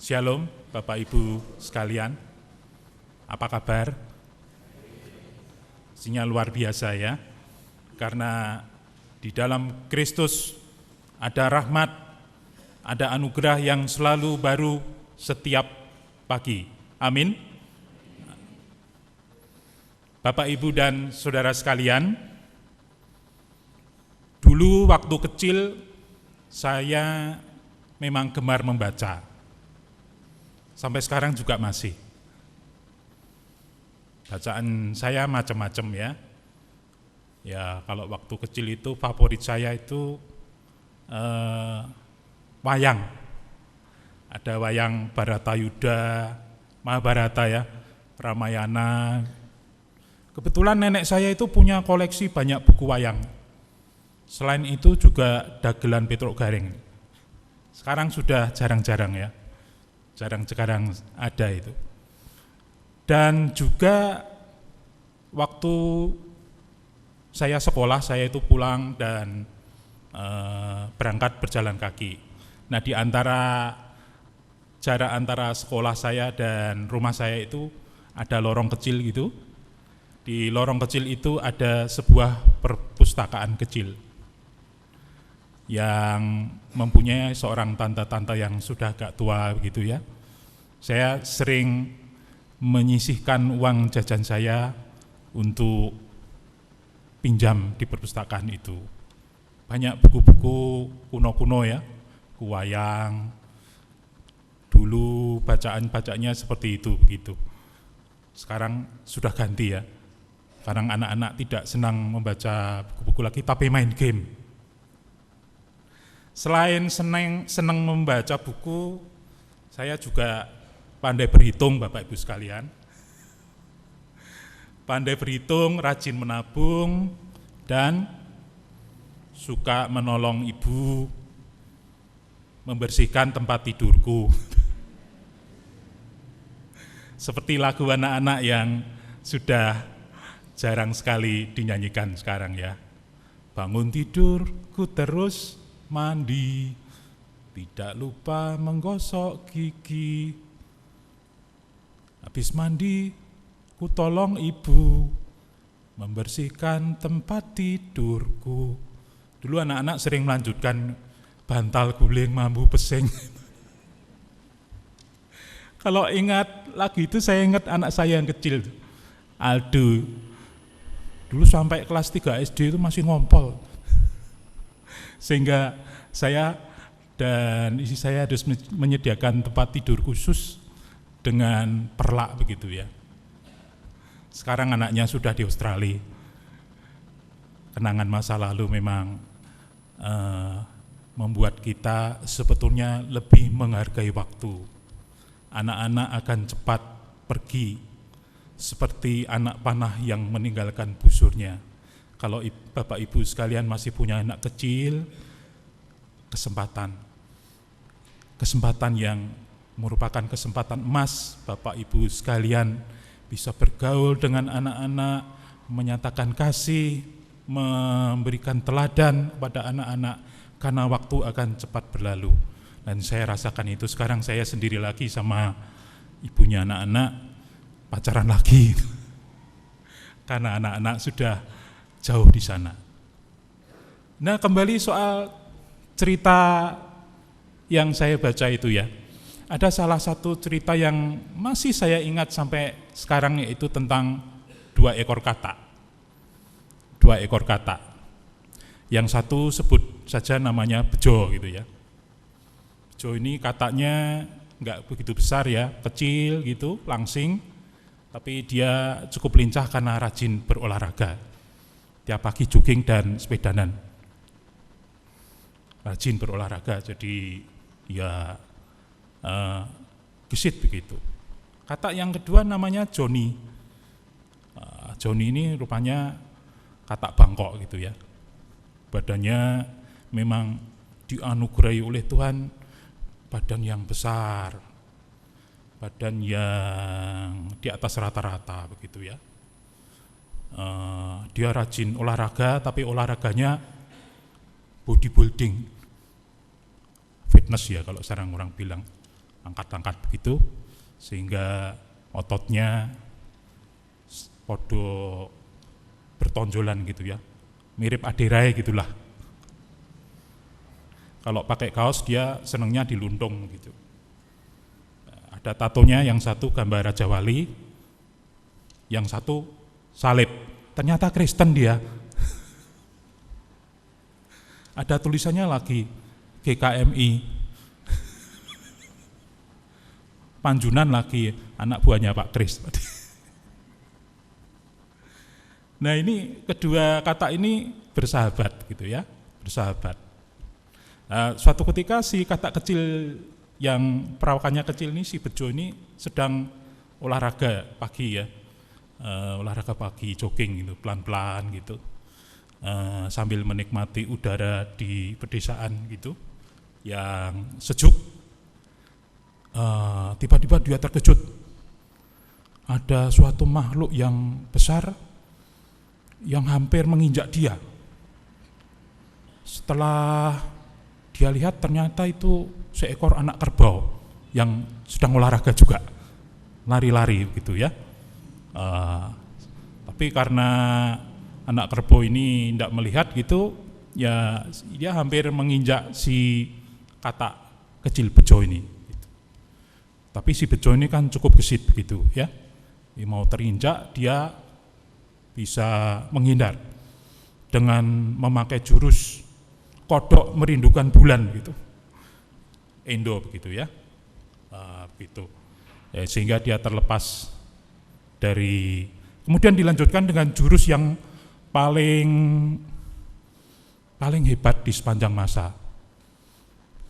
Shalom Bapak Ibu sekalian, apa kabar? Sinyal luar biasa ya, karena di dalam Kristus ada rahmat, ada anugerah yang selalu baru setiap pagi. Amin. Bapak Ibu dan saudara sekalian, dulu waktu kecil saya memang gemar membaca. Sampai sekarang juga masih. Bacaan saya macam-macam ya. Ya kalau waktu kecil itu favorit saya itu wayang. Ada wayang Bharatayuda, Mahabharata ya, Ramayana. Kebetulan nenek saya itu punya koleksi banyak buku wayang. Selain itu juga dagelan Petruk Garing. Sekarang sudah jarang-jarang ya. Jarang-jarang ada itu. Dan juga waktu saya sekolah, saya itu pulang dan berangkat berjalan kaki. Nah di antara jarak antara sekolah saya dan rumah saya itu ada lorong kecil gitu. Di lorong kecil itu ada sebuah perpustakaan kecil yang mempunyai seorang tante-tante yang sudah agak tua begitu ya. Saya sering menyisihkan uang jajan saya untuk pinjam di perpustakaan itu. Banyak buku-buku kuno-kuno ya, buku wayang. Dulu bacaan-bacaannya seperti itu begitu. Sekarang sudah ganti ya. Sekarang anak-anak tidak senang membaca buku-buku lagi tapi main game. Selain senang membaca buku, saya juga pandai berhitung Bapak Ibu sekalian. Pandai berhitung, rajin menabung, dan suka menolong ibu membersihkan tempat tidurku. Seperti lagu anak-anak yang sudah jarang sekali dinyanyikan sekarang ya. Bangun tidur, ku terus mandi, tidak lupa menggosok gigi. Habis mandi, ku tolong ibu membersihkan tempat tidurku. Dulu anak-anak sering melanjutkan bantal guling mambu pesing. Kalau ingat lagu itu saya ingat anak saya yang kecil, Aldo. Dulu sampai kelas 3 SD itu masih ngompol. Sehingga saya dan istri saya harus menyediakan tempat tidur khusus dengan perlak begitu ya. Sekarang anaknya sudah di Australia. Kenangan masa lalu memang membuat kita sebetulnya lebih menghargai waktu. Anak-anak akan cepat pergi seperti anak panah yang meninggalkan busurnya. Kalau Bapak Ibu sekalian masih punya anak kecil, kesempatan yang merupakan kesempatan emas Bapak Ibu sekalian bisa bergaul dengan anak-anak, menyatakan kasih, memberikan teladan kepada anak-anak karena waktu akan cepat berlalu. Dan saya rasakan itu sekarang saya sendiri lagi sama ibunya anak-anak pacaran lagi. Karena anak-anak sudah jauh di sana. Nah, kembali soal cerita yang saya baca itu ya. Ada salah satu cerita yang masih saya ingat sampai sekarang, yaitu tentang dua ekor katak. Yang satu sebut saja namanya Bejo gitu ya. Bejo ini kataknya enggak begitu besar ya, kecil gitu, langsing. Tapi dia cukup lincah karena rajin berolahraga. Tiap pagi jogging dan sepedanan. Rajin berolahraga, jadi ya gesit begitu. Katak yang kedua namanya Joni. Joni ini rupanya katak bangkok gitu ya. Badannya memang dianugerahi oleh Tuhan badan yang besar, badan yang di atas rata-rata begitu ya. Dia rajin olahraga, tapi olahraganya bodybuilding, fitness ya kalau sekarang orang bilang. angkat-angkat begitu, sehingga ototnya podo bertonjolan gitu ya, mirip aderae gitulah. Kalau pakai kaos dia senengnya diluntung gitu. Ada tatonya, yang satu gambar Raja Wali, yang satu salib. Ternyata Kristen dia. Ada tulisannya lagi GKMI. Panjunan lagi, anak buahnya Pak Kris. Nah ini kedua kata ini bersahabat gitu ya, bersahabat. Nah, suatu ketika si kata kecil yang perawakannya kecil ini, si Bejo ini sedang olahraga pagi ya, olahraga pagi, jogging gitu, pelan-pelan gitu, sambil menikmati udara di pedesaan gitu, yang sejuk. Tiba-tiba dia terkejut, ada suatu makhluk yang besar yang hampir menginjak dia. Setelah dia lihat, ternyata itu seekor anak kerbau yang sedang olahraga juga, lari-lari gitu ya. Tapi karena anak kerbau ini tidak melihat gitu, ya dia hampir menginjak si kata kecil Bejo ini. Gitu. Tapi si Bejo ini kan cukup gesit gitu ya. Mau terinjak dia bisa menghindar dengan memakai jurus kodok merindukan bulan gitu, Endo begitu ya, begitu. Ya, sehingga dia terlepas dari, kemudian dilanjutkan dengan jurus yang paling hebat di sepanjang masa.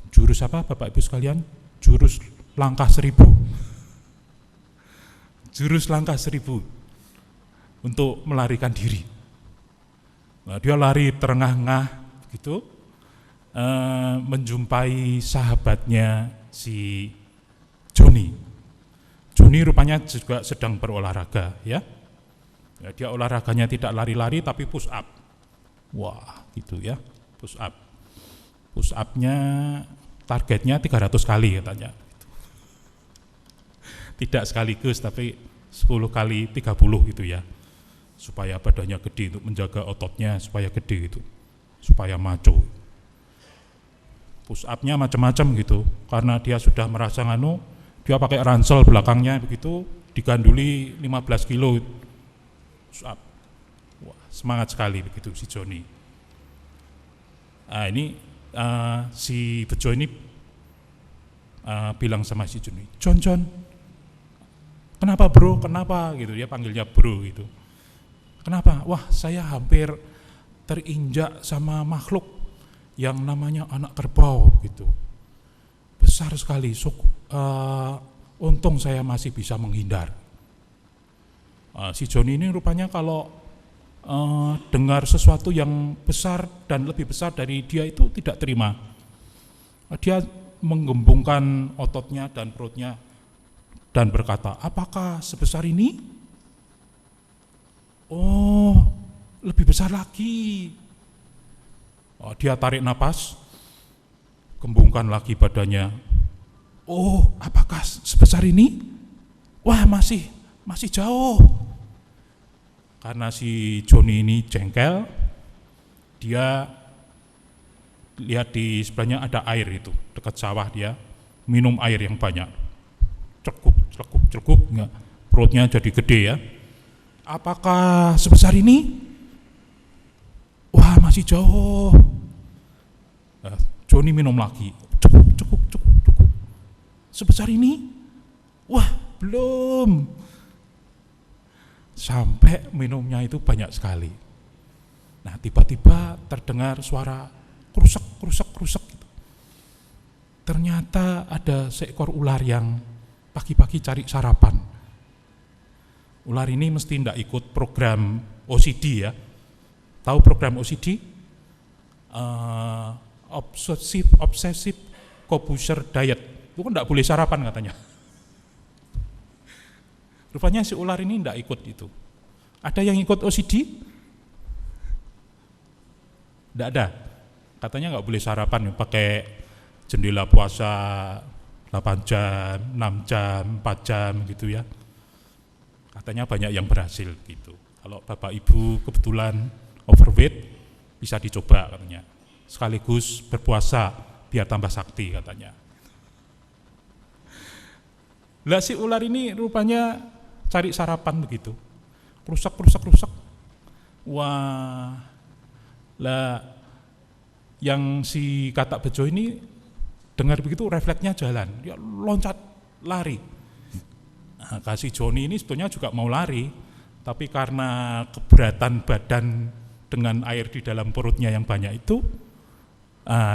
Jurus apa Bapak Ibu sekalian? Jurus langkah 1000. Jurus langkah 1000 untuk melarikan diri. Nah, dia lari terengah-engah gitu, menjumpai sahabatnya si Joni. Joni rupanya juga sedang berolahraga ya. Dia olahraganya tidak lari-lari tapi push up. Wah gitu ya, push up. Push up-nya targetnya 300 kali katanya. Tidak sekaligus tapi 10 kali 30 gitu ya. Supaya badannya gede, untuk menjaga ototnya supaya gede gitu, supaya maco. Push up-nya macam-macam gitu, karena dia sudah merasa nganu, dia pakai ransel belakangnya begitu, diganduli 15 kilo push up. Wah, semangat sekali begitu si Joni. Nah ini si Bejo ini bilang sama si Joni, John, kenapa bro, kenapa gitu, dia panggilnya bro gitu. Kenapa? Wah, saya hampir terinjak sama makhluk yang namanya anak kerbau gitu, besar sekali. Untung saya masih bisa menghindar. Si Joni ini rupanya kalau dengar sesuatu yang besar dan lebih besar dari dia itu tidak terima. Dia menggembungkan ototnya dan perutnya dan berkata, apakah sebesar ini? Oh, lebih besar lagi. Dia tarik napas, gembungkan lagi badannya. Oh, apakah sebesar ini? Wah, masih jauh. Karena si Joni ini jengkel, dia lihat di sebelahnya ada air itu, dekat sawah, dia minum air yang banyak. Cekuk, enggak, perutnya jadi gede ya. Apakah sebesar ini? Wah, masih jauh. Joni minum lagi, cukup. Sebesar ini? Wah, belum. Sampai minumnya itu banyak sekali. Nah, tiba-tiba terdengar suara krusek gitu. Ternyata ada seekor ular yang pagi-pagi cari sarapan. Ular ini mesti tidak ikut program OCD ya. Tahu program OCD? Obsessive Compulsive Diet. Itu kan tidak boleh sarapan katanya. Rupanya si ular ini tidak ikut itu. Ada yang ikut OCD? Tidak ada. Katanya nggak boleh sarapan, pakai jendela puasa 8 jam, 6 jam, 4 jam gitu ya. Katanya banyak yang berhasil gitu. Kalau Bapak Ibu kebetulan overweight, bisa dicoba katanya. Sekaligus berpuasa biar tambah sakti katanya. Lah si ular ini rupanya cari sarapan begitu. Rusak. Wah, lah yang si katak bejo ini dengar begitu refleksnya jalan, dia loncat lari. Nah, kasih Joni ini sebetulnya juga mau lari, tapi karena keberatan badan dengan air di dalam perutnya yang banyak itu,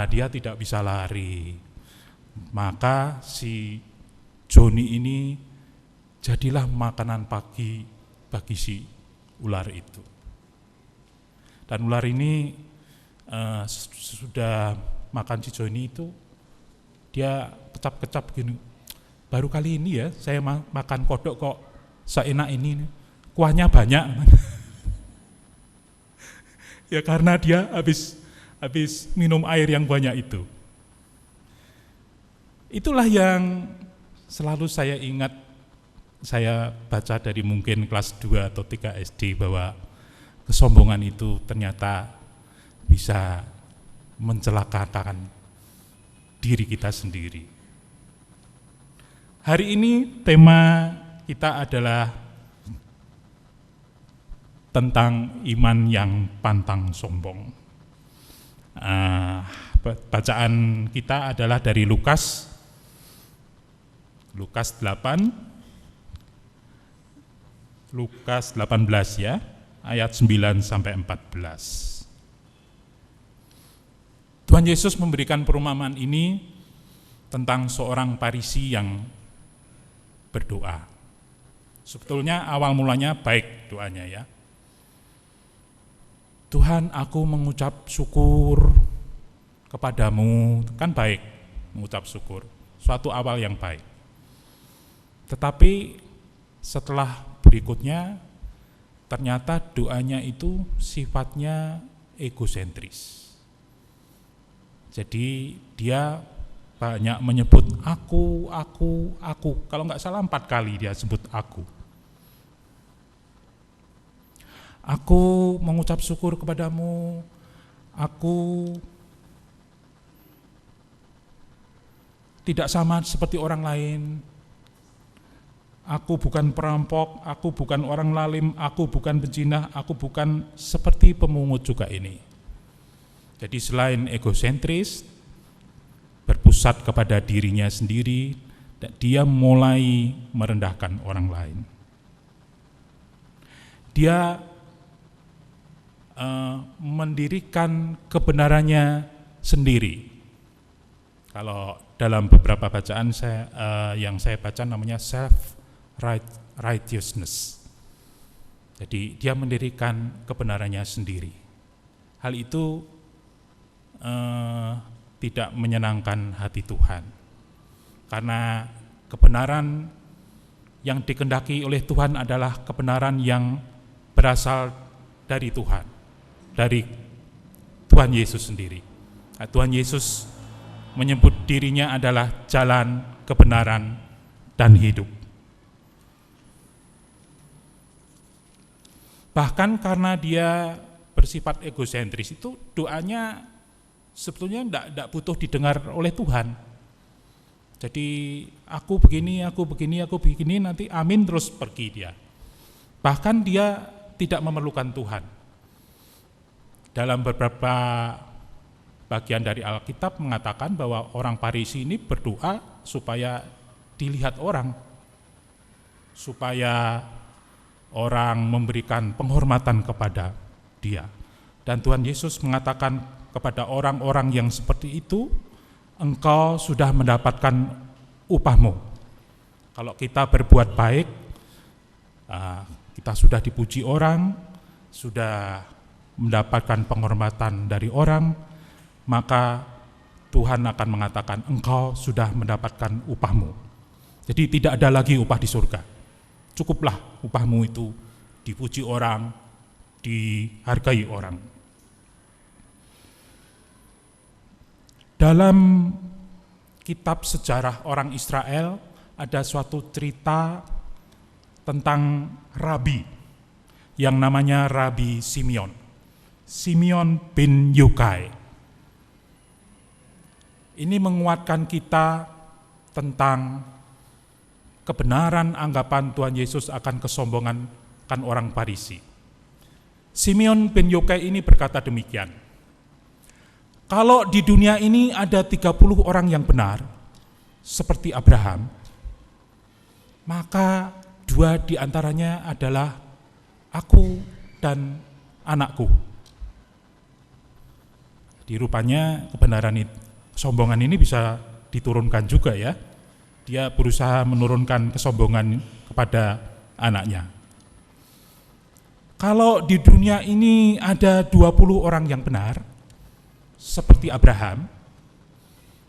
dia tidak bisa lari. Maka si Joni ini jadilah makanan pagi bagi si ular itu. Dan ular ini sudah makan si Joni itu, dia kecap-kecap gini, baru kali ini ya saya makan kodok kok seenak ini, kuahnya banyak. Ya karena dia habis minum air yang banyak itu. Itulah yang selalu saya ingat, saya baca dari mungkin kelas 2 atau 3 SD, bahwa kesombongan itu ternyata bisa mencelakakan diri kita sendiri. Hari ini tema kita adalah tentang iman yang pantang sombong. Bacaan kita adalah dari Lukas 18 ya, ayat 9 sampai 14. Tuhan Yesus memberikan perumpamaan ini tentang seorang Farisi yang berdoa. Sebetulnya awal mulanya baik doanya ya. Tuhan, aku mengucap syukur kepadamu, kan baik mengucap syukur, suatu awal yang baik. Tetapi setelah berikutnya ternyata doanya itu sifatnya egosentris. Jadi dia banyak menyebut aku. Kalau nggak salah 4 kali dia sebut aku. Aku mengucap syukur kepadamu, aku tidak sama seperti orang lain, aku bukan perampok, aku bukan orang lalim, aku bukan pezina, aku bukan seperti pemungut juga ini. Jadi selain egosentris, berpusat kepada dirinya sendiri, dia mulai merendahkan orang lain. Dia mendirikan kebenarannya sendiri. Kalau dalam beberapa bacaan yang saya baca namanya self-righteousness. Jadi dia mendirikan kebenarannya sendiri. Hal itu tidak menyenangkan hati Tuhan. Karena kebenaran yang dikehendaki oleh Tuhan adalah kebenaran yang berasal dari Tuhan, dari Tuhan Yesus sendiri. Tuhan Yesus menyebut dirinya adalah jalan, kebenaran, dan hidup. Bahkan karena dia bersifat egosentris itu, doanya sebetulnya tidak butuh didengar oleh Tuhan. Jadi aku begini, nanti amin terus pergi dia. Bahkan dia tidak memerlukan Tuhan. Dalam beberapa bagian dari Alkitab mengatakan bahwa orang Farisi ini berdoa supaya dilihat orang, supaya orang memberikan penghormatan kepada dia. Dan Tuhan Yesus mengatakan kepada orang-orang yang seperti itu, engkau sudah mendapatkan upahmu. Kalau kita berbuat baik, kita sudah dipuji orang, sudah mendapatkan penghormatan dari orang, maka Tuhan akan mengatakan engkau sudah mendapatkan upahmu. Jadi tidak ada lagi upah di surga. Cukuplah upahmu itu dipuji orang, dihargai orang. Dalam kitab sejarah orang Israel ada suatu cerita tentang rabi yang namanya Rabi Simeon, Simeon bin Yokai. Ini menguatkan kita tentang kebenaran anggapan Tuhan Yesus akan kesombongan kan orang Farisi. Simeon bin Yokai ini berkata demikian, kalau di dunia ini ada 30 orang yang benar, seperti Abraham, maka 2 di antaranya adalah aku dan anakku. Di rupanya kebenaran itu, kesombongan ini bisa diturunkan juga ya. Dia berusaha menurunkan kesombongan kepada anaknya. Kalau di dunia ini ada 20 orang yang benar, seperti Abraham,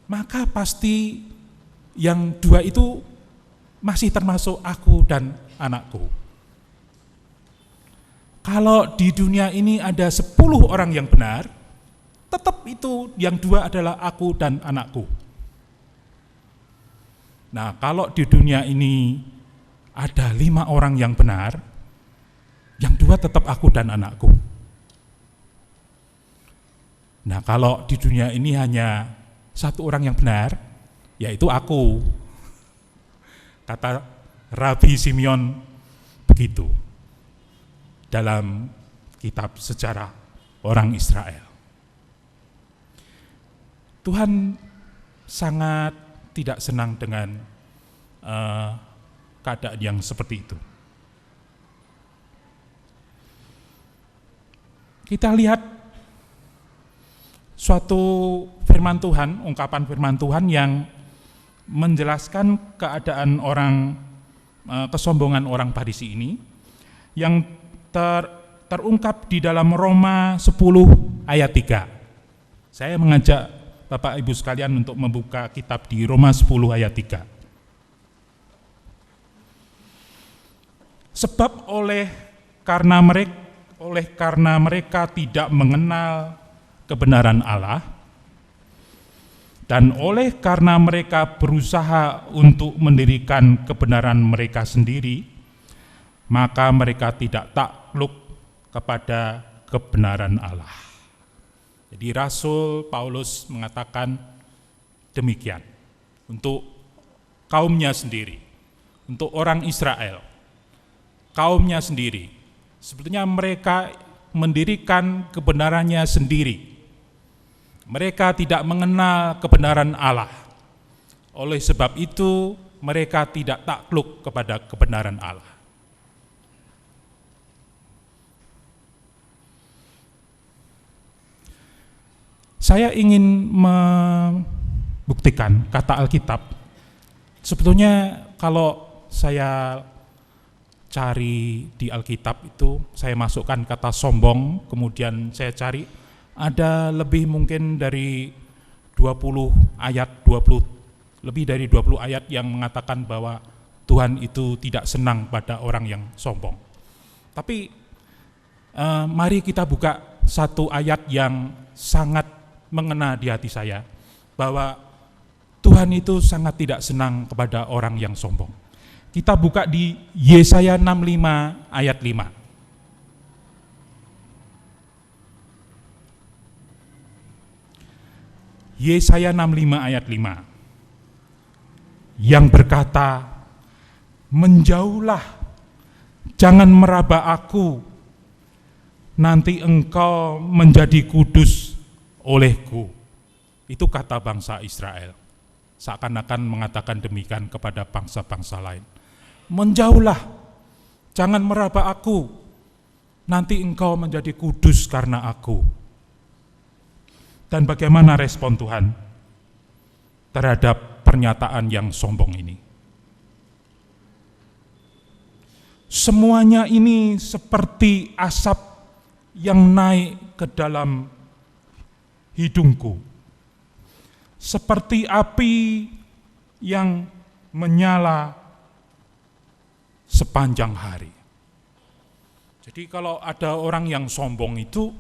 maka pasti yang 2 itu masih termasuk aku dan anakku. Kalau di dunia ini ada 10 orang yang benar, tetap itu yang 2 adalah aku dan anakku. Nah, kalau di dunia ini ada 5 orang yang benar, yang 2 tetap aku dan anakku. Nah, kalau di dunia ini hanya 1 orang yang benar, yaitu aku. Kata Rabi Simeon begitu dalam kitab sejarah orang Israel. Tuhan sangat tidak senang dengan keadaan yang seperti itu. Kita lihat suatu firman Tuhan, ungkapan firman Tuhan yang menjelaskan keadaan orang, kesombongan orang Farisi ini, yang terungkap di dalam Roma 10 ayat 3. Saya mengajak Bapak Ibu sekalian untuk membuka kitab di Roma 10 ayat 3. Sebab oleh karena mereka tidak mengenal kebenaran Allah, dan oleh karena mereka berusaha untuk mendirikan kebenaran mereka sendiri, maka mereka tidak takluk kepada kebenaran Allah. Jadi Rasul Paulus mengatakan demikian untuk kaumnya sendiri, untuk orang Israel, kaumnya sendiri. Sebetulnya mereka mendirikan kebenarannya sendiri. Mereka tidak mengenal kebenaran Allah. Oleh sebab itu, mereka tidak takluk kepada kebenaran Allah. Saya ingin membuktikan kata Alkitab. Sebetulnya kalau saya cari di Alkitab itu, saya masukkan kata sombong, kemudian saya cari ada lebih mungkin dari 20 ayat, lebih dari 20 ayat yang mengatakan bahwa Tuhan itu tidak senang pada orang yang sombong. Tapi mari kita buka satu ayat yang sangat mengena di hati saya, bahwa Tuhan itu sangat tidak senang kepada orang yang sombong. Kita buka di Yesaya 65 ayat 5. Yesaya 65 ayat 5 yang berkata, menjauhlah, jangan meraba aku, nanti engkau menjadi kudus olehku. Itu kata bangsa Israel, seakan-akan mengatakan demikian kepada bangsa-bangsa lain. Menjauhlah, jangan meraba aku, nanti engkau menjadi kudus karena aku. Dan bagaimana respon Tuhan terhadap pernyataan yang sombong ini? Semuanya ini seperti asap yang naik ke dalam hidungku, seperti api yang menyala sepanjang hari. Jadi kalau ada orang yang sombong itu,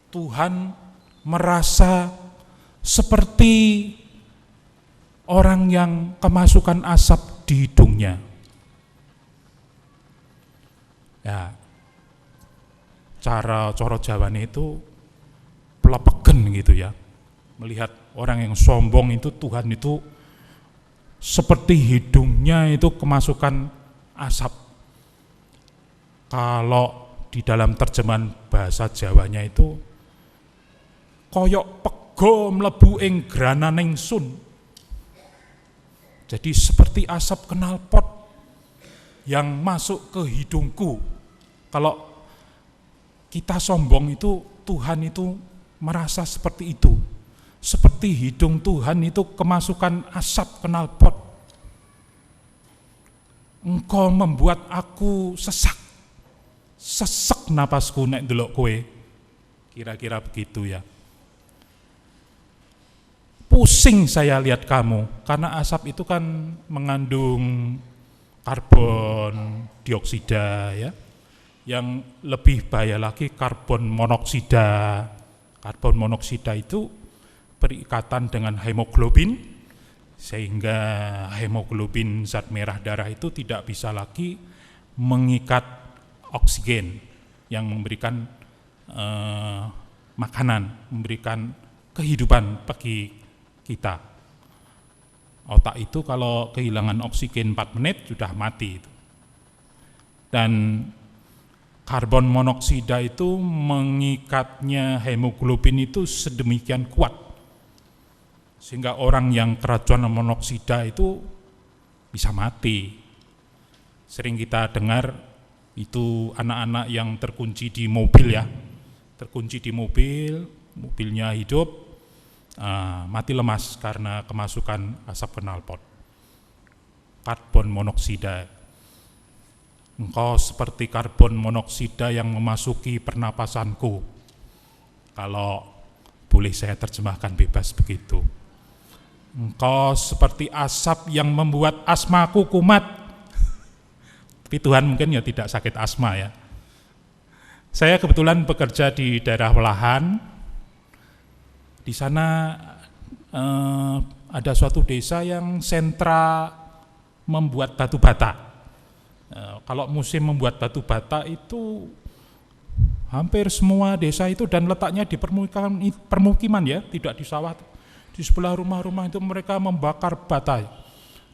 Tuhan merasa seperti orang yang kemasukan asap di hidungnya. Ya, cara Jawane itu pelepegen gitu ya. Melihat orang yang sombong itu, Tuhan itu seperti hidungnya itu kemasukan asap. Kalau di dalam terjemahan bahasa Jawanya itu koyok pego mlebu ing grananing sun. Jadi seperti asap knalpot yang masuk ke hidungku. Kalau kita sombong itu, Tuhan itu merasa seperti itu. Seperti hidung Tuhan itu kemasukan asap knalpot. Engkau membuat aku sesak. Sesek napasku nek ndelok kowe. Kira-kira begitu ya. Pusing saya lihat kamu, karena asap itu kan mengandung karbon dioksida ya. Yang lebih bahaya lagi karbon monoksida. Karbon monoksida itu berikatan dengan hemoglobin, sehingga hemoglobin zat merah darah itu tidak bisa lagi mengikat oksigen yang memberikan makanan, memberikan kehidupan bagi kita. Otak itu kalau kehilangan oksigen 4 menit sudah mati. Dan karbon monoksida itu mengikatnya hemoglobin itu sedemikian kuat, sehingga orang yang keracunan monoksida itu bisa mati. Sering kita dengar itu anak-anak yang terkunci di mobil ya, terkunci di mobil, mobilnya hidup, mati lemas karena kemasukan asap knalpot. Karbon monoksida. Engkau seperti karbon monoksida yang memasuki pernapasanku. Kalau boleh saya terjemahkan bebas begitu. Engkau seperti asap yang membuat asmaku kumat. Tapi Tuhan mungkin ya tidak sakit asma ya. Saya kebetulan bekerja di daerah Welahan. Di sana ada suatu desa yang sentra membuat batu bata. Kalau musim membuat batu bata itu hampir semua desa itu, dan letaknya di permukiman ya, tidak di sawah. Di sebelah rumah-rumah itu mereka membakar bata,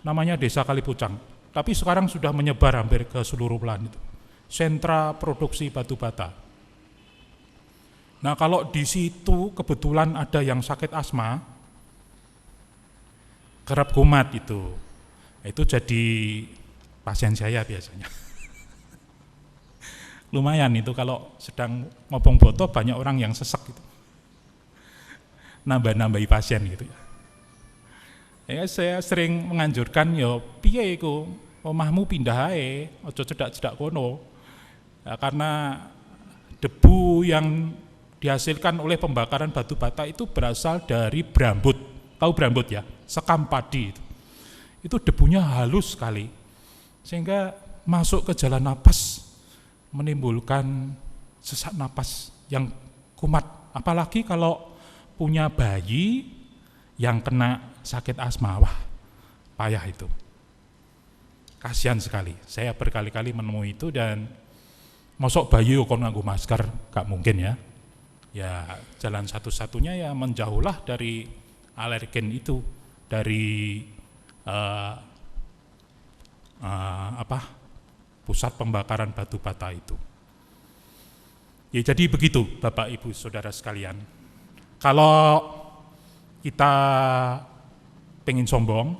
namanya Desa Kalipucang. Tapi sekarang sudah menyebar hampir ke seluruh Welahan itu. Sentra produksi batu bata. Nah kalau di situ kebetulan ada yang sakit asma, kerap kumat itu jadi pasien saya biasanya. Lumayan itu kalau sedang ngobong boto banyak orang yang sesek gitu. Nambah-nambahi pasien gitu ya. Ya saya sering menganjurkan ya piye iku omahmu pindah ae, aja cedak-cedak kono. Ya, karena debu yang dihasilkan oleh pembakaran batu bata itu berasal dari brambut. Tahu brambut ya? Sekam padi itu. Itu debunya halus sekali, sehingga masuk ke jalan napas menimbulkan sesak napas yang kumat. Apalagi kalau punya bayi yang kena sakit asma, wah payah itu. Kasihan sekali. Saya berkali-kali menemui itu, dan mosok bayi kok nganggo masker, gak mungkin ya. Ya jalan satu-satunya ya menjauhlah dari alergen itu, dari pusat pembakaran batu bata itu. Ya jadi begitu Bapak Ibu Saudara sekalian. Kalau kita pengen sombong,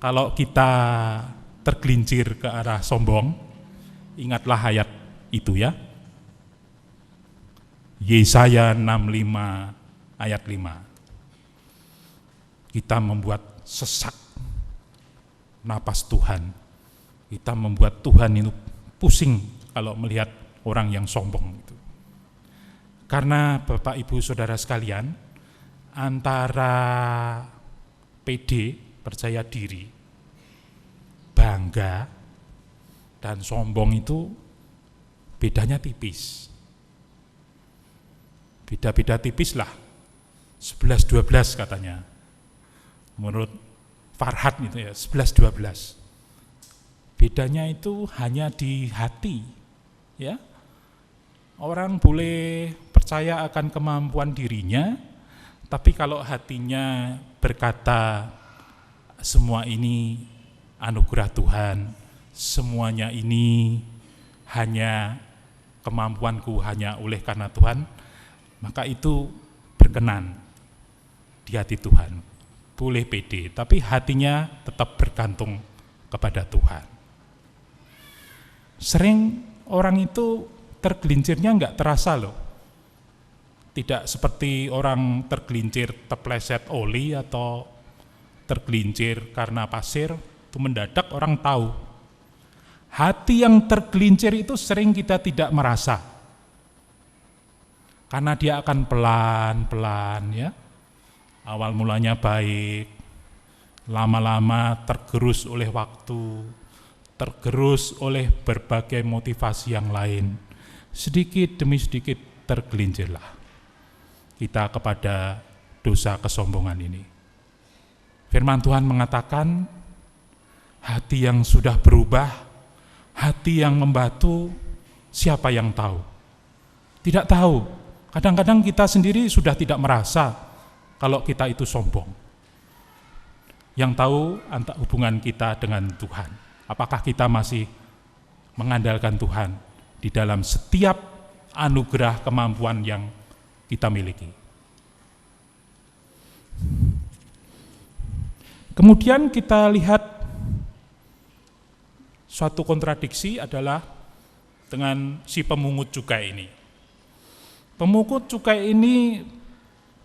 kalau kita tergelincir ke arah sombong, ingatlah ayat itu ya. Yesaya 65 ayat 5. Kita membuat sesak napas Tuhan. Kita membuat Tuhan itu pusing kalau melihat orang yang sombong itu. Karena Bapak Ibu Saudara sekalian, antara pede, percaya diri, bangga, dan sombong itu bedanya tipis. Beda-beda tipis lah, 11-12 katanya. menurut Farhat itu ya 11-12. Bedanya itu hanya di hati, ya. Orang boleh percaya akan kemampuan dirinya, tapi kalau hatinya berkata semua ini anugerah Tuhan, semuanya ini hanya kemampuanku hanya oleh karena Tuhan, maka itu berkenan di hati Tuhan. Boleh pede, tapi hatinya tetap bergantung kepada Tuhan. Sering orang itu tergelincirnya enggak terasa loh. Tidak seperti orang tergelincir terpleset oli atau tergelincir karena pasir, itu mendadak orang tahu. Hati yang tergelincir itu sering kita tidak merasa. Karena dia akan pelan-pelan ya. Awal mulanya baik, lama-lama tergerus oleh waktu, tergerus oleh berbagai motivasi yang lain. Sedikit demi sedikit tergelincirlah kita kepada dosa kesombongan ini. Firman Tuhan mengatakan, hati yang sudah berubah, hati yang membatu, siapa yang tahu? Tidak tahu. Kadang-kadang kita sendiri sudah tidak merasa kalau kita itu sombong. Yang tahu antara hubungan kita dengan Tuhan. Apakah kita masih mengandalkan Tuhan di dalam setiap anugerah kemampuan yang kita miliki. Kemudian kita lihat suatu kontradiksi adalah dengan si pemungut cukai ini. Pemungut cukai ini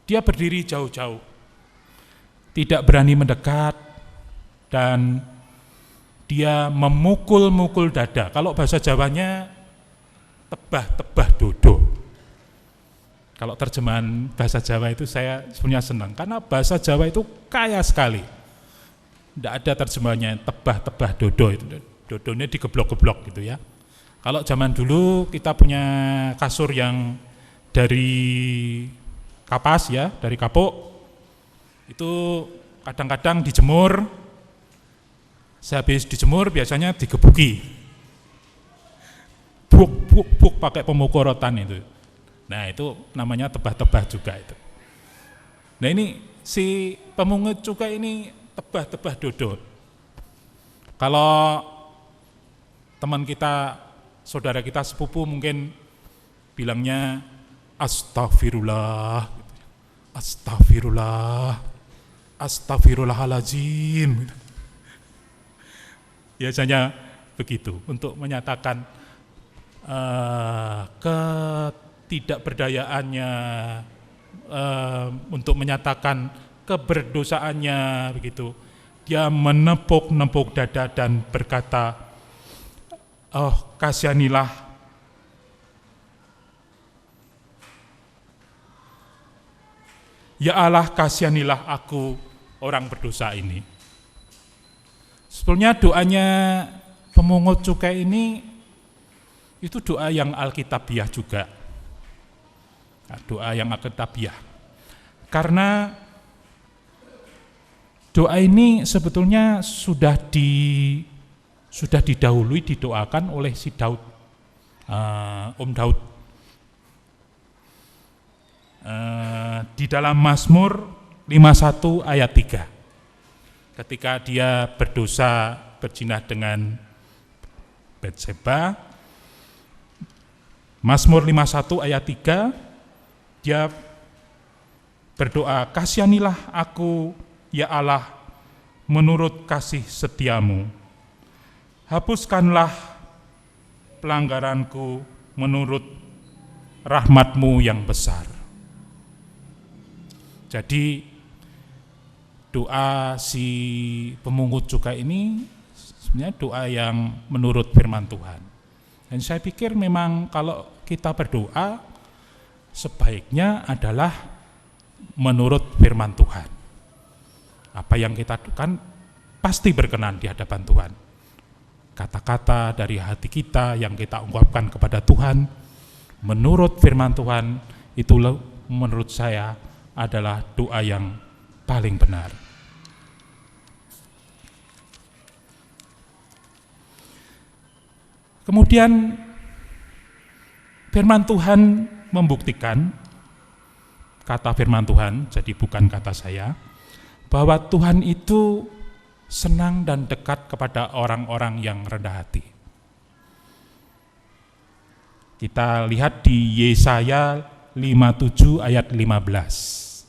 dia berdiri jauh-jauh, tidak berani mendekat, dan dia memukul-mukul dada. Kalau bahasa Jawanya tebah-tebah dodo. Kalau terjemahan bahasa Jawa itu saya sebenarnya senang, karena bahasa Jawa itu kaya sekali. Tidak ada terjemahannya tebah-tebah dodo, itu dodonya digeblok-geblok gitu ya. Kalau zaman dulu kita punya kasur yang dari kapas ya, dari kapuk, itu kadang-kadang dijemur, sehabis dijemur biasanya digebuki, buk pakai pemukul rotan itu. Nah itu namanya tebah-tebah juga itu. Nah ini si pemungut cukai ini tebah-tebah dodo. Kalau teman kita, saudara kita sepupu mungkin bilangnya astagfirullah, astagfirullah, astagfirullahaladzim. Biasanya begitu untuk menyatakan ketidakberdayaannya, untuk menyatakan keberdosaannya begitu. Dia menepuk-nepuk dada dan berkata, "Oh, kasihanilah ya Allah, kasihanilah aku orang berdosa ini." Sebetulnya doanya pemungut cukai ini itu doa yang alkitabiah juga. Nah, doa yang alkitabiah. Karena doa ini sebetulnya sudah didahului didoakan oleh si Daud, Om Daud. Di dalam Mazmur 51 ayat 3. Ketika dia berdosa berzina dengan Batseba, Mazmur 51 ayat 3, dia berdoa, "Kasihanilah aku ya Allah menurut kasih setiamu. Hapuskanlah pelanggaranku menurut rahmatmu yang besar." Jadi doa si pemungut cukai ini sebenarnya doa yang menurut firman Tuhan. Dan saya pikir memang kalau kita berdoa sebaiknya adalah menurut firman Tuhan. Apa yang kita lakukan pasti berkenan di hadapan Tuhan. Kata-kata dari hati kita yang kita ungkapkan kepada Tuhan menurut firman Tuhan, itu menurut saya adalah doa yang paling benar. Kemudian firman Tuhan membuktikan, kata firman Tuhan, jadi bukan kata saya, bahwa Tuhan itu senang dan dekat kepada orang-orang yang rendah hati. Kita lihat di Yesaya 57 ayat 15.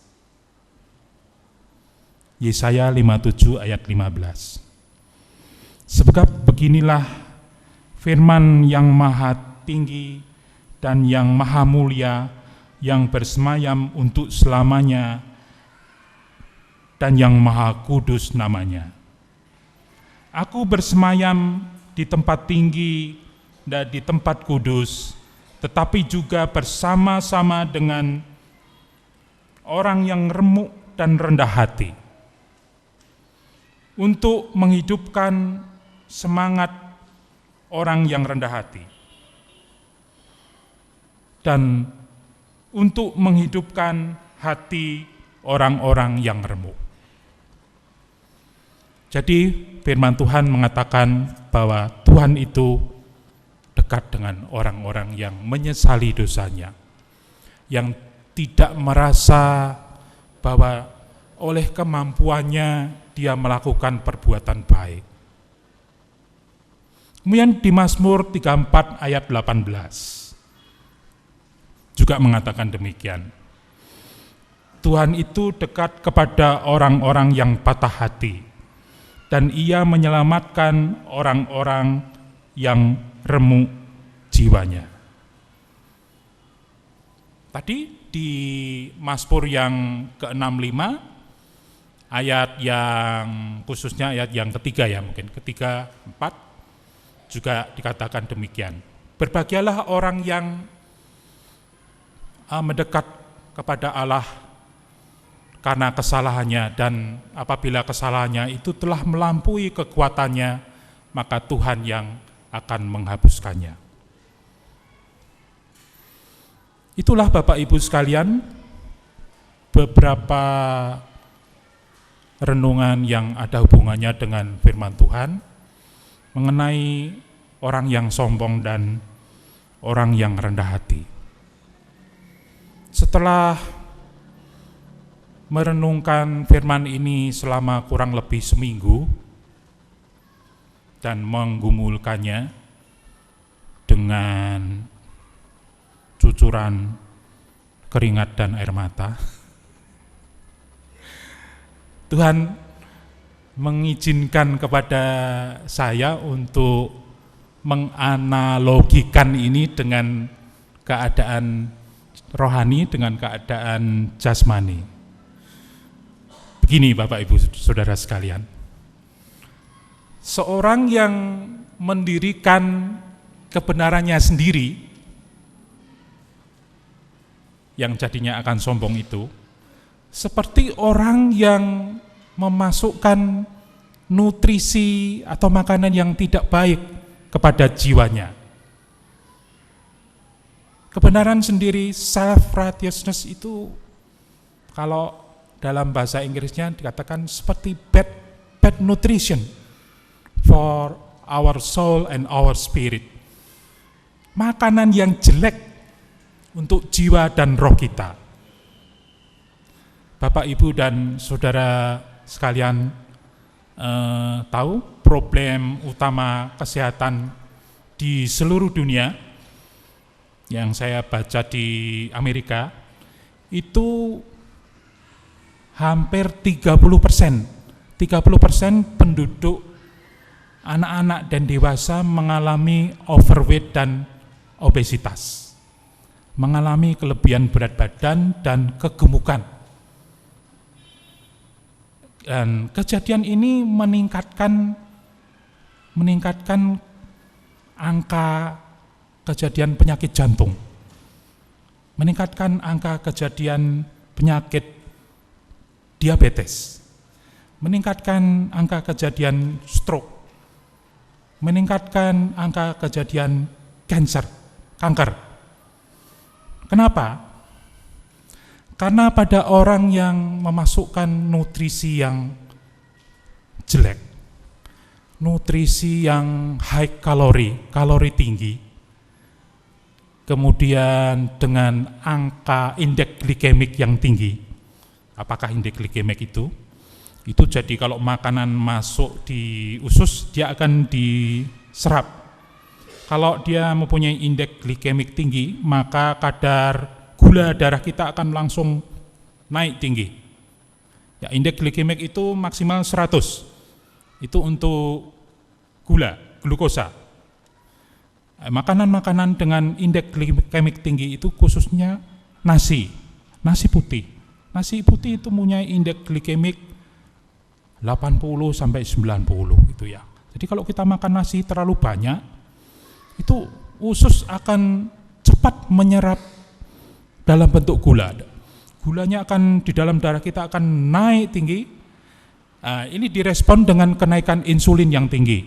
Yesaya 57 ayat 15. Sebab beginilah firman yang maha tinggi dan yang maha mulia, yang bersemayam untuk selamanya dan yang maha kudus namanya. Aku bersemayam di tempat tinggi dan di tempat kudus, tetapi juga bersama-sama dengan orang yang remuk dan rendah hati, untuk menghidupkan semangat orang yang rendah hati, dan untuk menghidupkan hati orang-orang yang remuk. Jadi firman Tuhan mengatakan bahwa Tuhan itu dekat dengan orang-orang yang menyesali dosanya, yang tidak merasa bahwa oleh kemampuannya dia melakukan perbuatan baik. Kemudian di Mazmur 34 ayat 18 juga mengatakan demikian. Tuhan itu dekat kepada orang-orang yang patah hati, dan ia menyelamatkan orang-orang yang remuk jiwanya. Tadi di Mazmur yang ke-65, ayat yang khususnya ayat yang ketiga ya, mungkin ketiga, 4, juga dikatakan demikian. Berbahagialah orang yang mendekat kepada Allah karena kesalahannya, dan apabila kesalahannya itu telah melampaui kekuatannya, maka Tuhan yang akan menghapuskannya. Itulah Bapak Ibu sekalian beberapa renungan yang ada hubungannya dengan firman Tuhan mengenai orang yang sombong dan orang yang rendah hati. Setelah merenungkan firman ini selama kurang lebih seminggu dan menggumulkannya dengan cucuran keringat dan air mata, Tuhan mengizinkan kepada saya untuk menganalogikan ini dengan keadaan rohani, dengan keadaan jasmani. Begini Bapak Ibu Saudara sekalian, seorang yang mendirikan kebenarannya sendiri, yang jadinya akan sombong itu, seperti orang yang memasukkan nutrisi atau makanan yang tidak baik kepada jiwanya. Kebenaran sendiri, self-righteousness itu, kalau dalam bahasa Inggrisnya dikatakan seperti bad nutrition for our soul and our spirit. Makanan yang jelek untuk jiwa dan roh kita. Bapak, Ibu, dan Saudara sekalian tahu problem utama kesehatan di seluruh dunia yang saya baca di Amerika itu hampir 30% penduduk anak-anak dan dewasa mengalami overweight dan obesitas, mengalami kelebihan berat badan dan kegemukan. Dan kejadian ini meningkatkan angka kejadian penyakit jantung, meningkatkan angka kejadian penyakit diabetes, meningkatkan angka kejadian stroke, meningkatkan angka kejadian kanker. Kenapa? Karena pada orang yang memasukkan nutrisi yang jelek, nutrisi yang high kalori tinggi, kemudian dengan angka indeks glikemik yang tinggi. Apakah indeks glikemik itu? Itu jadi kalau makanan masuk di usus, dia akan diserap. Kalau dia mempunyai indeks glikemik tinggi, maka kadar gula darah kita akan langsung naik tinggi. Ya, indeks glikemik itu maksimal 100. Itu untuk glukosa. Makanan-makanan dengan indeks glikemik tinggi itu khususnya nasi putih. Nasi putih itu punya indeks glikemik 80 sampai 90 itu ya. Jadi kalau kita makan nasi terlalu banyak, itu usus akan cepat menyerap dalam bentuk gula. Gulanya akan di dalam darah kita akan naik tinggi. Ini direspon dengan kenaikan insulin yang tinggi,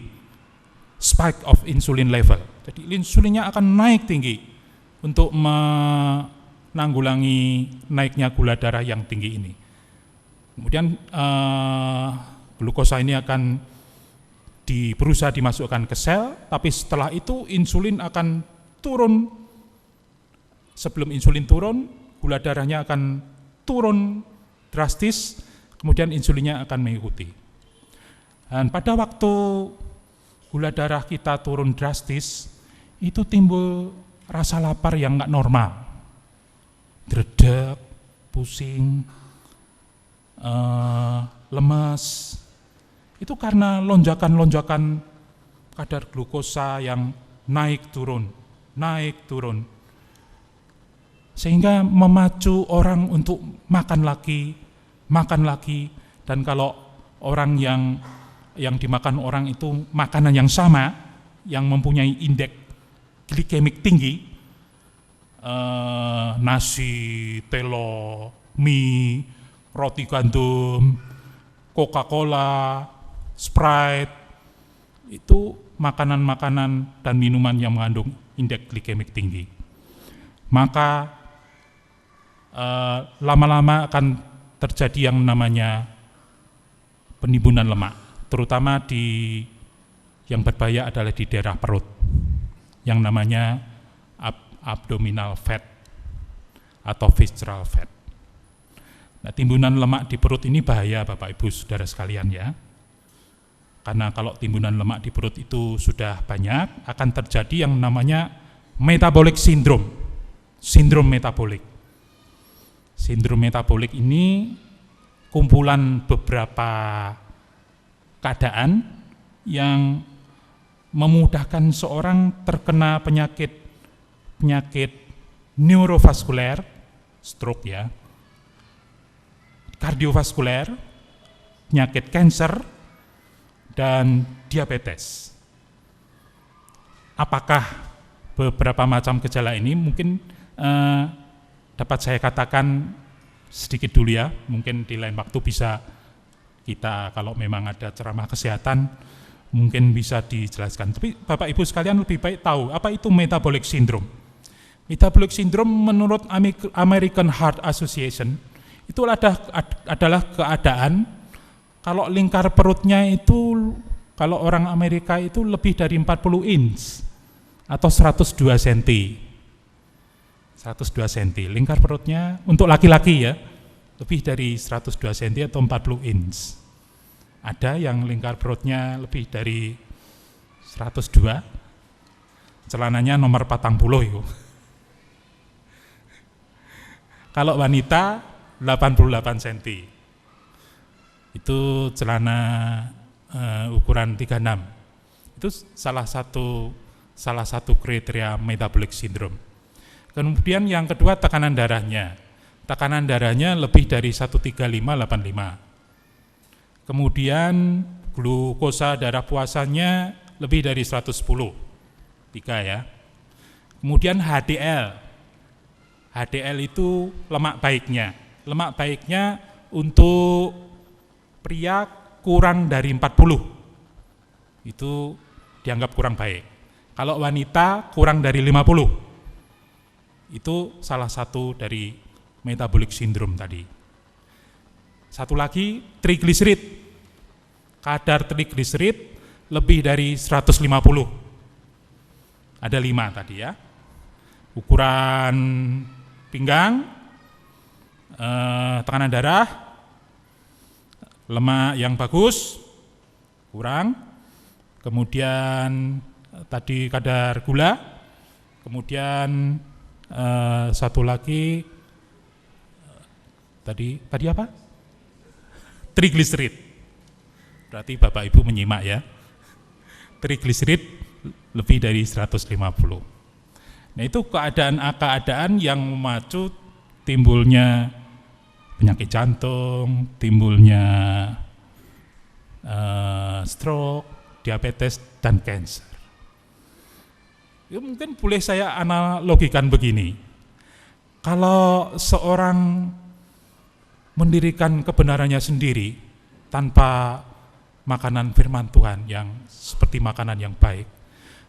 spike of insulin level. Jadi insulinnya akan naik tinggi untuk menanggulangi naiknya gula darah yang tinggi ini. Kemudian glukosa ini akan berusaha dimasukkan ke sel, tapi setelah itu insulin akan turun. Sebelum insulin turun, gula darahnya akan turun drastis, kemudian insulinnya akan mengikuti. Dan pada waktu gula darah kita turun drastis, itu timbul rasa lapar yang nggak normal, dredeg, pusing, lemes. Itu karena lonjakan-lonjakan kadar glukosa yang naik turun, sehingga memacu orang untuk makan lagi, dan kalau orang yang dimakan orang itu makanan yang sama, yang mempunyai indeks glikemik tinggi, nasi, telo, mie, roti gandum, Coca-Cola, Sprite, itu makanan-makanan dan minuman yang mengandung indeks glikemik tinggi. Maka lama-lama akan terjadi yang namanya penimbunan lemak, terutama yang berbahaya adalah di daerah perut, yang namanya abdominal fat atau visceral fat. Nah, timbunan lemak di perut ini bahaya Bapak Ibu Saudara sekalian ya. Karena kalau timbunan lemak di perut itu sudah banyak, akan terjadi yang namanya metabolic syndrome, sindrom metabolik. Sindrom metabolik ini kumpulan beberapa keadaan yang memudahkan seorang terkena penyakit neurovaskuler, stroke ya, kardiovaskuler, penyakit kanker, dan diabetes. Apakah beberapa macam gejala ini mungkin dapat saya katakan sedikit dulu ya, mungkin di lain waktu bisa kita kalau memang ada ceramah kesehatan mungkin bisa dijelaskan. Tapi Bapak Ibu sekalian lebih baik tahu apa itu metabolic syndrome. Metabolic syndrome menurut American Heart Association itu adalah keadaan kalau lingkar perutnya itu, kalau orang Amerika itu lebih dari 40 inch atau 102 cm. 102 cm, lingkar perutnya untuk laki-laki ya, lebih dari 102 cm atau 40 inch. Ada yang lingkar perutnya lebih dari 102, celananya nomor 40 itu. Kalau wanita 88 cm, itu celana ukuran 36. Itu salah satu kriteria metabolic syndrome. Kemudian yang kedua tekanan darahnya. Tekanan darahnya lebih dari 135/85. Kemudian glukosa darah puasanya lebih dari 110. 3 ya. Kemudian HDL. HDL itu lemak baiknya. Lemak baiknya untuk pria kurang dari 40. Itu dianggap kurang baik. Kalau wanita kurang dari 50. Itu salah satu dari metabolic syndrome tadi. Satu lagi trigliserid. Kadar trigliserid lebih dari 150. Ada 5 tadi ya. Ukuran pinggang, tekanan darah, lemak yang bagus, kurang, kemudian tadi kadar gula, kemudian satu lagi tadi apa? Trigliserid. Berarti Bapak Ibu menyimak ya. Trigliserid lebih dari 150. Nah, itu keadaan yang memacu timbulnya penyakit jantung, timbulnya stroke, diabetes, dan kanker. Ya, mungkin boleh saya analogikan begini. Kalau seorang mendirikan kebenarannya sendiri tanpa makanan firman Tuhan yang seperti makanan yang baik,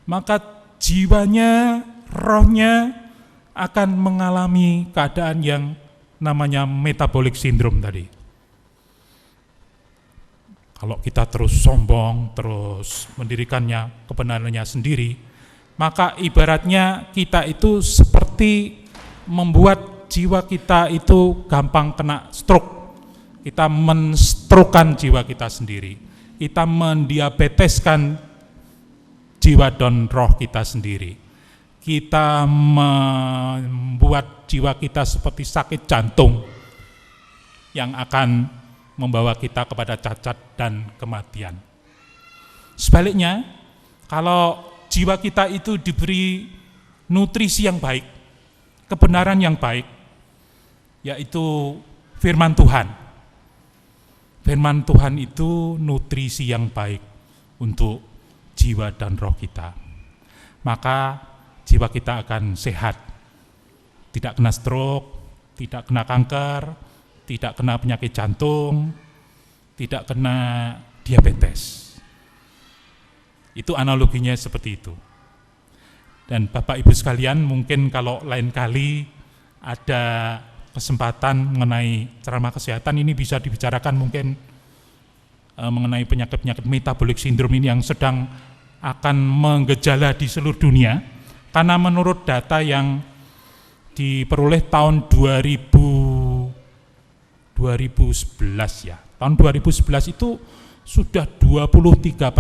maka jiwanya, rohnya akan mengalami keadaan yang namanya metabolic syndrome tadi. Kalau kita terus sombong, terus mendirikannya kebenarannya sendiri, maka ibaratnya kita itu seperti membuat jiwa kita itu gampang kena stroke. Kita menstrokan jiwa kita sendiri. Kita mendiabeteskan jiwa dan roh kita sendiri. Kita membuat jiwa kita seperti sakit jantung yang akan membawa kita kepada cacat dan kematian. Sebaliknya, kalau jiwa kita itu diberi nutrisi yang baik, kebenaran yang baik, yaitu firman Tuhan. Firman Tuhan itu nutrisi yang baik untuk jiwa dan roh kita. Maka jiwa kita akan sehat, tidak kena stroke, tidak kena kanker, tidak kena penyakit jantung, tidak kena diabetes. Itu analoginya seperti itu. Dan Bapak Ibu sekalian, mungkin kalau lain kali ada kesempatan mengenai ceramah kesehatan ini bisa dibicarakan mungkin mengenai penyakit-penyakit metabolic syndrome ini yang sedang akan menggejala di seluruh dunia, karena menurut data yang diperoleh tahun 2011 ya, tahun 2011 itu sudah 23%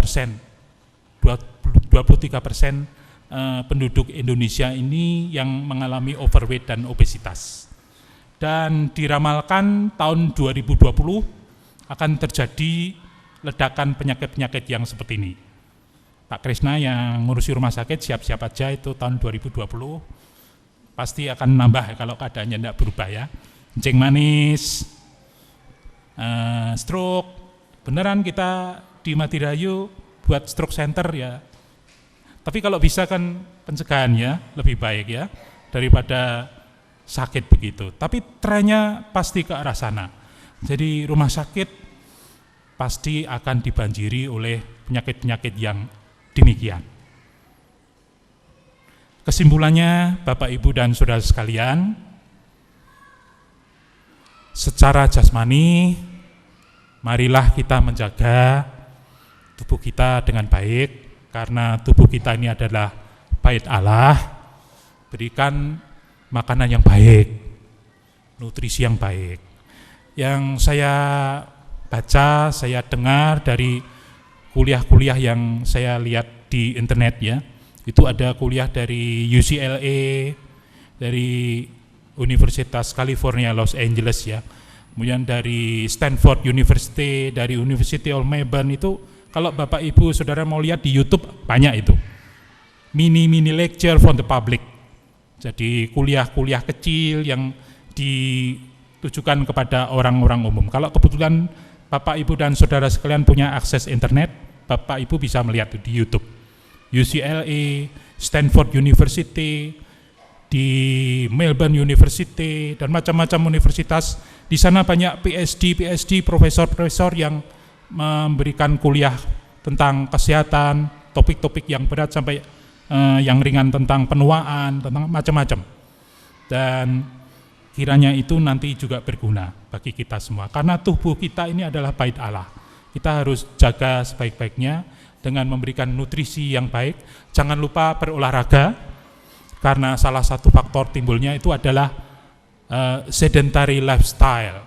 penduduk Indonesia ini yang mengalami overweight dan obesitas. Dan diramalkan tahun 2020 akan terjadi ledakan penyakit-penyakit yang seperti ini. Pak Krisna yang ngurusi rumah sakit siap-siap aja, itu tahun 2020 pasti akan nambah kalau keadaannya tidak berubah ya. Kencing manis, stroke, beneran kita di Madirayu buat stroke center ya. Tapi kalau bisa kan pencegahannya lebih baik ya daripada sakit begitu. Tapi trennya pasti ke arah sana. Jadi rumah sakit pasti akan dibanjiri oleh penyakit-penyakit yang demikian. Kesimpulannya, Bapak, Ibu, dan saudara sekalian, secara jasmani, marilah kita menjaga tubuh kita dengan baik, karena tubuh kita ini adalah bait Allah. Berikan makanan yang baik, nutrisi yang baik. Yang saya baca, saya dengar dari kuliah-kuliah yang saya lihat di internet ya, itu ada kuliah dari UCLA, dari Universitas California Los Angeles ya, kemudian dari Stanford University, dari University of Melbourne. Itu kalau Bapak Ibu Saudara mau lihat di YouTube banyak itu mini lecture from the public. Jadi kuliah-kuliah kecil yang ditujukan kepada orang-orang umum. Kalau kebetulan Bapak Ibu dan Saudara sekalian punya akses internet, Bapak Ibu bisa melihat di YouTube. UCLA, Stanford University, di Melbourne University, dan macam-macam universitas. Di sana banyak PhD, profesor-profesor yang memberikan kuliah tentang kesehatan, topik-topik yang berat sampai yang ringan tentang penuaan, tentang macam-macam. Dan kiranya itu nanti juga berguna bagi kita semua. Karena tubuh kita ini adalah bait Allah. Kita harus jaga sebaik-baiknya, dengan memberikan nutrisi yang baik. Jangan lupa berolahraga, karena salah satu faktor timbulnya itu adalah sedentary lifestyle,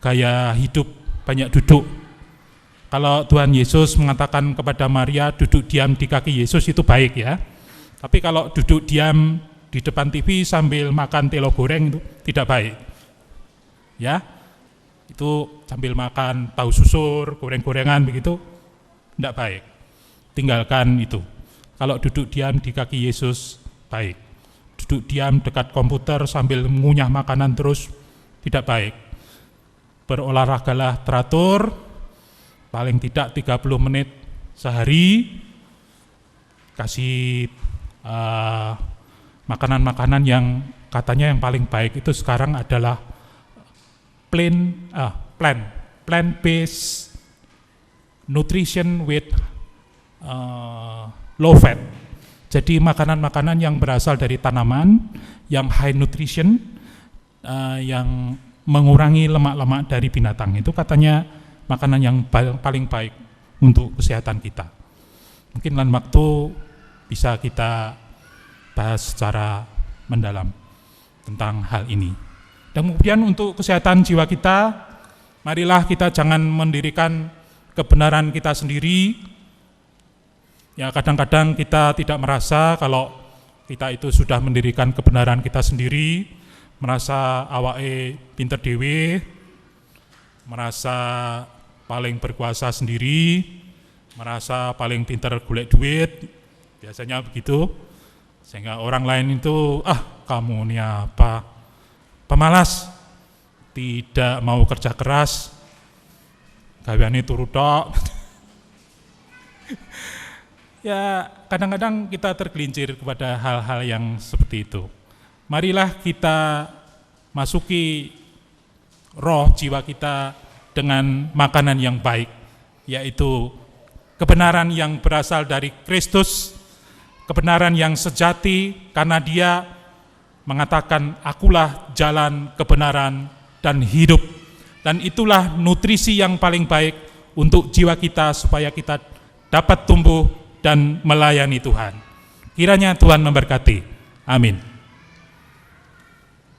gaya hidup banyak duduk. Kalau Tuhan Yesus mengatakan kepada Maria duduk diam di kaki Yesus itu baik ya, tapi kalau duduk diam di depan TV sambil makan telo goreng itu tidak baik ya. Itu sambil makan tahu susur, goreng-gorengan begitu, tidak baik, tinggalkan itu. Kalau duduk diam di kaki Yesus baik. Duduk diam dekat komputer sambil mengunyah makanan terus tidak baik. Berolahragalah teratur, paling tidak 30 menit sehari. Kasih makanan-makanan yang katanya yang paling baik itu sekarang adalah plant-based nutrition with low fat. Jadi makanan-makanan yang berasal dari tanaman, yang high nutrition, yang mengurangi lemak-lemak dari binatang. Itu katanya makanan yang paling baik untuk kesehatan kita. Mungkin lain waktu bisa kita bahas secara mendalam tentang hal ini. Dan kemudian untuk kesehatan jiwa kita, marilah kita jangan mendirikan kebenaran kita sendiri. Ya, kadang-kadang kita tidak merasa kalau kita itu sudah mendirikan kebenaran kita sendiri, merasa awake pinter dewe, merasa paling berkuasa sendiri, merasa paling pinter golek duit, biasanya begitu. Sehingga orang lain itu, kamu ini apa, pemalas, tidak mau kerja keras, gaweane turu tok. Ya, kadang-kadang kita tergelincir kepada hal-hal yang seperti itu. Marilah kita masuki roh jiwa kita dengan makanan yang baik, yaitu kebenaran yang berasal dari Kristus, kebenaran yang sejati, karena Dia mengatakan, akulah jalan, kebenaran, dan hidup. Dan itulah nutrisi yang paling baik untuk jiwa kita supaya kita dapat tumbuh dan melayani Tuhan. Kiranya Tuhan memberkati. Amin.